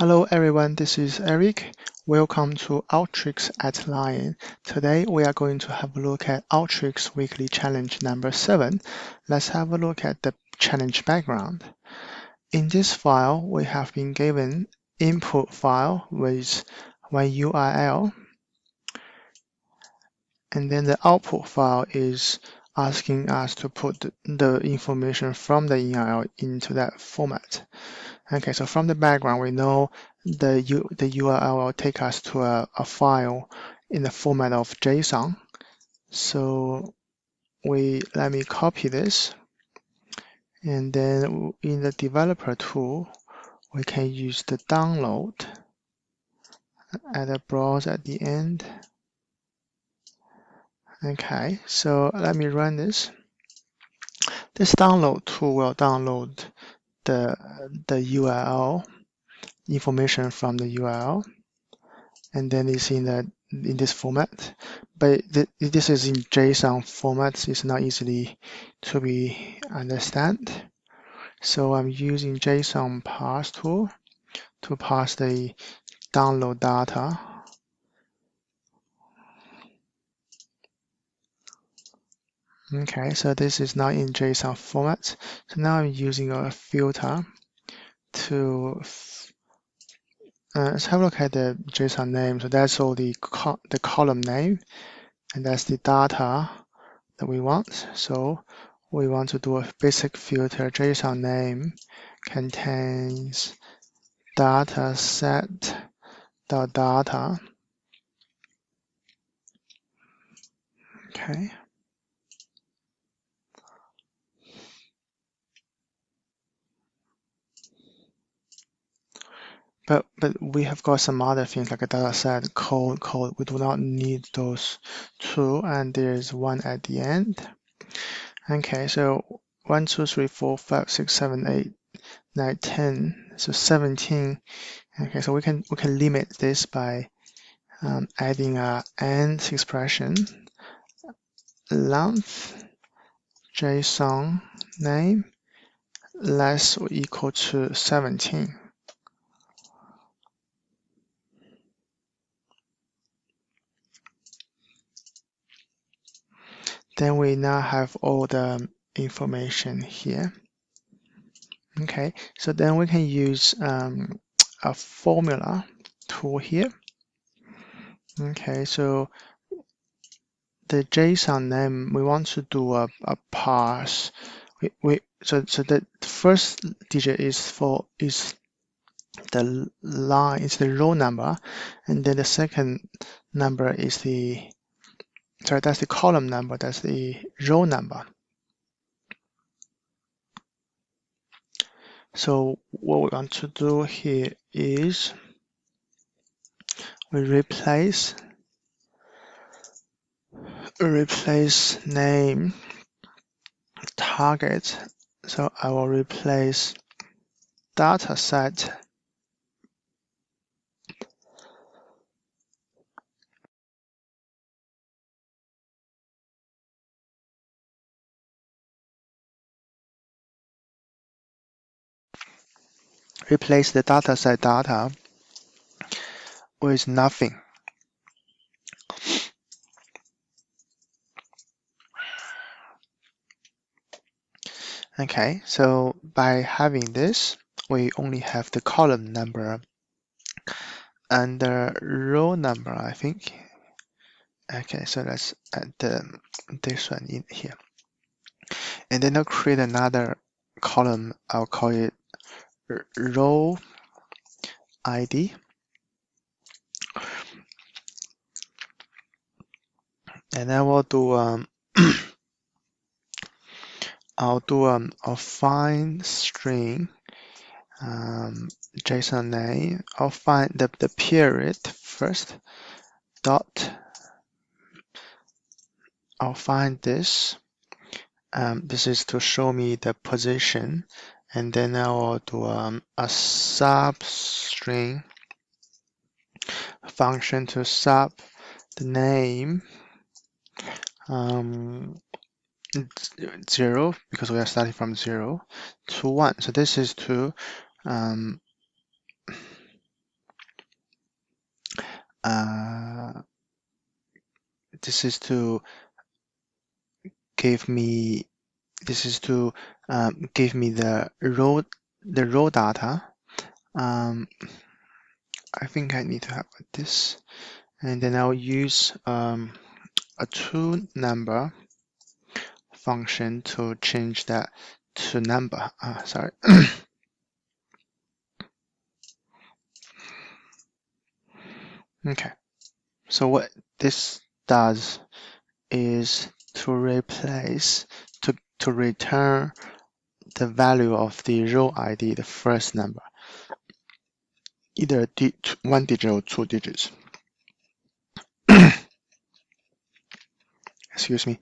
Hello everyone, this is Eric. Welcome to Alteryx at Lion. Today we are going to have a look at Alteryx Weekly Challenge number 7. Let's have a look at the challenge background. In this file, we have been given input file with one URL, and then the output file is asking us to put the information from the URL into that format. Okay, so from the background, we know the URL will take us to a file in the format of JSON. So let me copy this, and then in the developer tool, we can use the download, add a browse at the end. Okay, so let me run this. This download tool will download the URL information from the URL, and then it's in this format. But this is in JSON format. It's not easily to be understand. So I'm using JSON parse tool to parse the download data. Okay, so this is not in JSON format. So now I'm using a filter to let's have a look at the JSON name. So that's all the column name, and that's the data that we want. So we want to do a basic filter. JSON name contains data set data. Okay. But we have got some other things like a data set, code. We do not need those two, and there's one at the end. Okay, so 1, 2, 3, 4, 5, 6, 7, 8, 9, 10. So 17. Okay, so we can limit this by adding a AND expression. Length JSON name less or equal to 17. Then we now have all the information here. Okay, so then we can use a formula tool here. Okay, so the JSON name, we want to do a parse. So the first digit is the line, is the row number, and then the second number is that's the column number, that's the row number. So what we want to do here is we replace name target. So I will replace data set replace the data set data with nothing. Okay, so by having this, we only have the column number and the row number, I think. Okay, so let's add this one in here. And then I'll create another column. I'll call it row ID. And then we'll do I'll do a find string JSON name. I'll find the period first. Dot. I'll find this. This is to show me the position, and then I will do a substring function to sub the name 0, because we are starting from 0 to 1. So this is to this is to give me the row data. I think I need to have this, and then I'll use a toNumber function to change that to number. Sorry. Okay. So what this does is to return the value of the row ID, the first number, either 1 digit or 2 digits. Excuse me.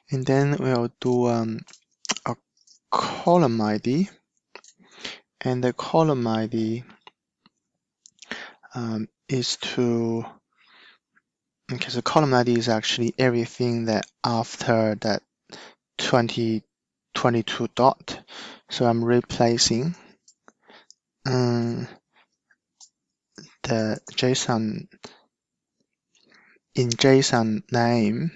And then we'll do a column ID, and the column ID is to, okay, so column ID is actually everything that after that 2022 dot. So I'm replacing the JSON in JSON name.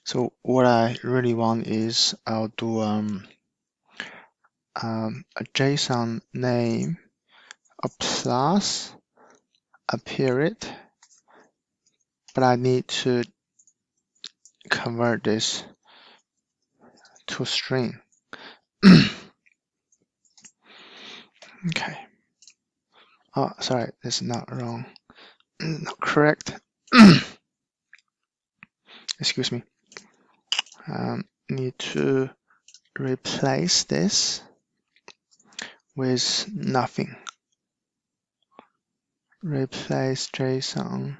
So what I really want is I'll do a JSON name, a plus, a period, but I need to convert this to string. Okay. Oh, sorry, that's not wrong. Not correct. Excuse me. Need to replace this with nothing. Replace JSON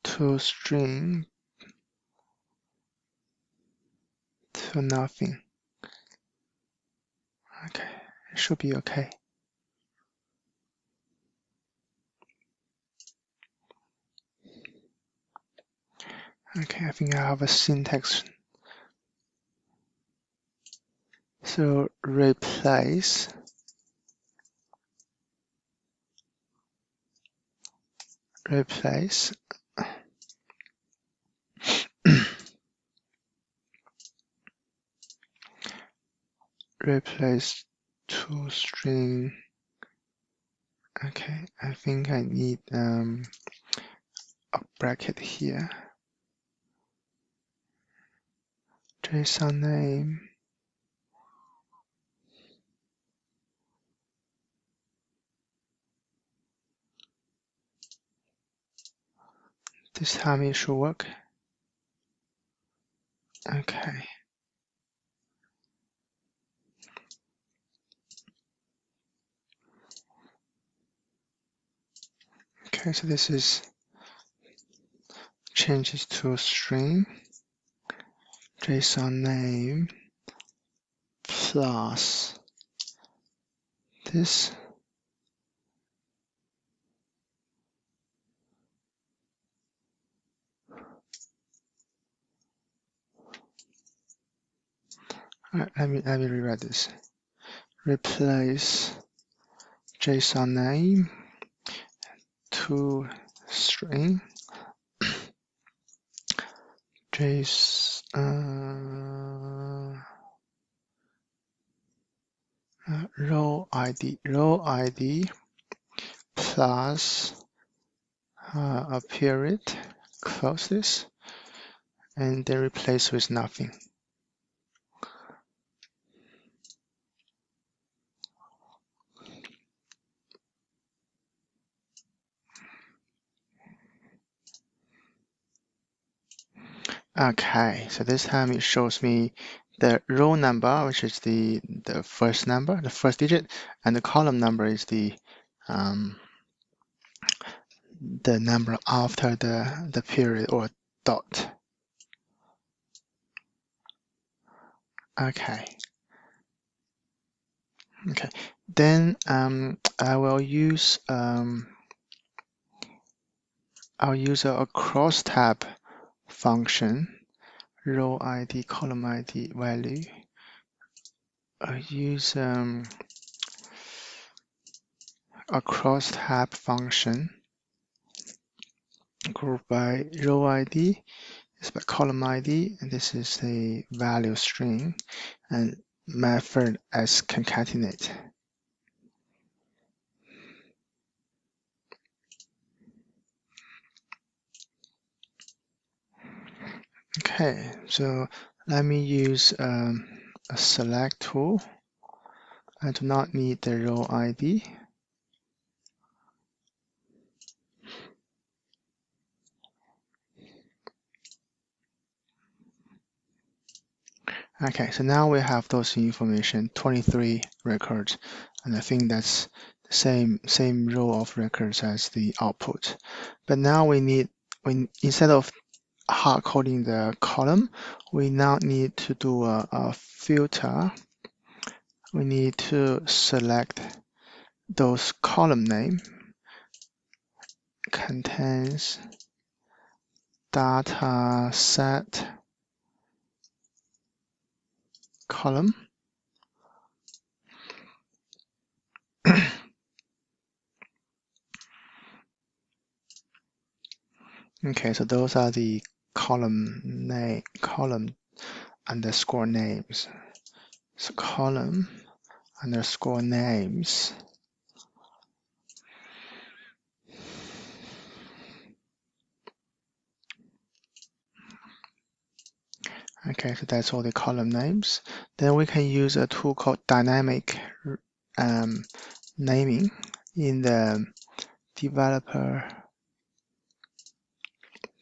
to string to nothing. Okay, it should be okay. Okay, I think I have a syntax. So replace replace to string. Okay, I think I need a bracket here. JSON name. This time it should work. Okay. Okay, so this is changes to string, JSON name plus this. All right, let me rewrite this. Replace JSON name to string row ID plus a period, close this, and then replace with nothing. Okay, so this time it shows me the row number, which is the first number, the first digit, and the column number is the number after the period or dot. Okay. Okay. Then I will use I'll use a cross tab function, row ID, column ID value. I'll use a cross-tab function grouped by row ID, it's by column ID, and this is the value string, and method as concatenate. Okay, so let me use a select tool. I do not need the row ID. Okay, so now we have those information, 23 records, and I think that's the same row of records as the output. But now instead of hard coding the column, we now need to do a filter. We need to select those column name contains data set column. Okay, so those are the column underscore names. So column underscore names. Okay, so that's all the column names. Then we can use a tool called dynamic naming in the developer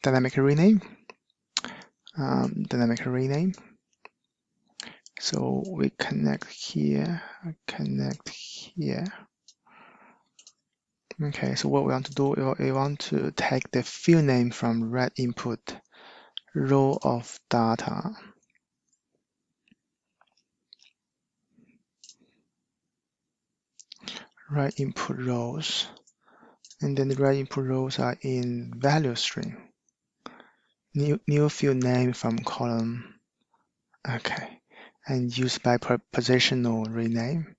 dynamic rename. So we connect here, connect here. Okay, so what we want to do, we want to take the field name from red input row of data. Right input rows, and then the right input rows are in value string. New field name from column. Okay, and used by positional rename.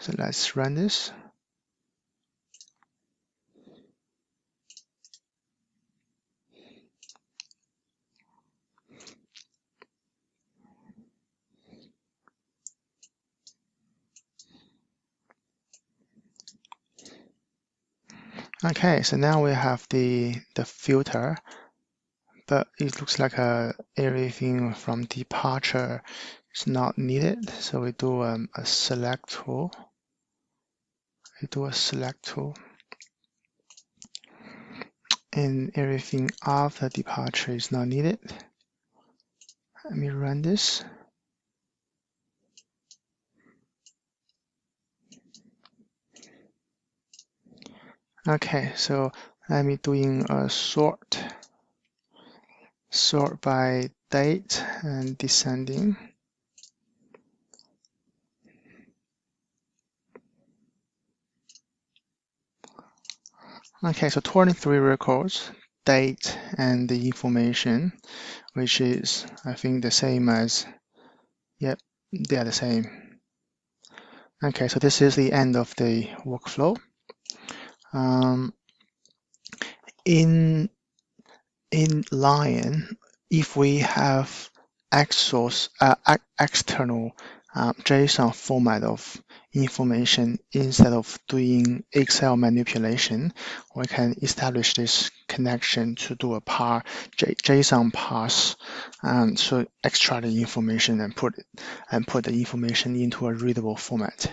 So let's run this. Okay, so now we have the filter, but it looks like everything from departure is not needed. So we do a select tool. And everything after departure is not needed. Let me run this. Okay, so let me doing a sort by date and descending. Okay, so 23 records, date and the information, which is I think the same as, yep, they are the same. Okay, so this is the end of the workflow. In Lion, if we have external JSON format of information instead of doing Excel manipulation, we can establish this connection to do a JSON parse, so extract the information and put the information into a readable format.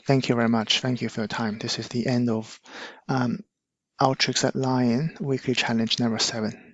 Thank you very much. Thank you for your time. This is the end of Alteryx at Lion weekly challenge number 7.